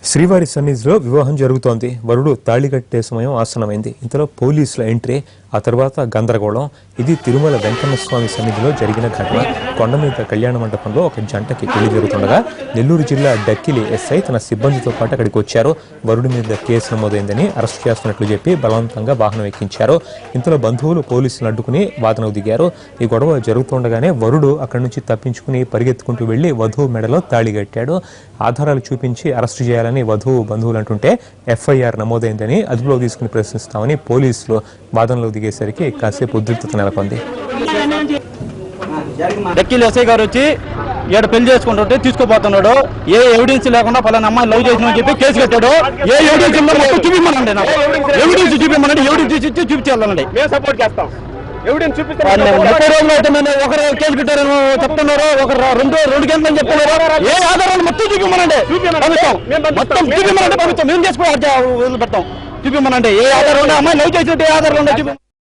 శ్రీవారి సన్నిధిలో వివాహం జరుగుతోంది. వరుడు తాళి కట్టే సమయం ఆసనమైంది. ఇంతలో పోలీసుల ఎంట్రీ, ఆ తర్వాత గందరగోళం. ఇది తిరుమల వెంకన్న స్వామి సన్నిధిలో జరిగిన ఘటన. కొండ మీద కళ్యాణ మండపంలో ఒక జంటకి పెళ్లి జరుగుతుండగా నెల్లూరు జిల్లా డక్కిలి ఎస్ఐ తన సిబ్బందితో పాటు అక్కడికి వచ్చారు. వరుడి మీద కేసు నమోదైందని, అరెస్ట్ చేస్తున్నట్లు చెప్పి బలవంతంగా వాహనం ఎక్కించారు. ఇంతలో బంధువులు పోలీసులను అడ్డుకుని వాదనకు దిగారు. ఈ గొడవ జరుగుతుండగానే వరుడు అక్కడి నుంచి తప్పించుకుని పరిగెత్తుకుంటూ వెళ్లి వధువు మెడలో తాళి కట్టాడు. ఆధారాలు చూపించి అరెస్టు చేయాలని వధువు బంధువులు అంటుంటే ఎఫ్ఐఆర్ నమోదైందని, అదుపులో తీసుకుని ప్రశ్నిస్తామని పోలీసులు వాదనలోకి దిగేసరికి కాసేపు ఉద్రిక్తత నెలకొంది. డక్కిలి ఎస్ఐ గారు వచ్చి ఏడు పెళ్లి చేసుకుంటుంటే తీసుకుపోతున్నాడు. ఏ ఎవిడెన్స్ లేకుండా పలానా అమ్మాయి లవ్ చేసిన చెప్పి కేసు కట్టాడు. ఏ ఎవిడెన్స్ చూపిమ్మనండి, నాకు ఎవిడెన్స్ చూపిమ్మనండి, ఎవిడెన్స్ ఇచ్చి చూపించాలండి. సపోర్ట్ చేస్తాం. ఒకరు కేసు పెట్టారని చెప్తున్నారు, ఒకరు రెండు గంటలని చెప్తున్నారు. ఏ ఆధారాలు మొత్తం చూపిమ్మనండి, మొత్తం చూపిమ్మనండి, ప్రభుత్వం మేము చేసుకోవాలి, వదిలిపెడతాం. చూపిమ్మనండి ఏ ఆధారం ఉండే, అమ్మాయి లవ్ చేసినట్టు ఏ ఆధారాలు ఉండే చూపి.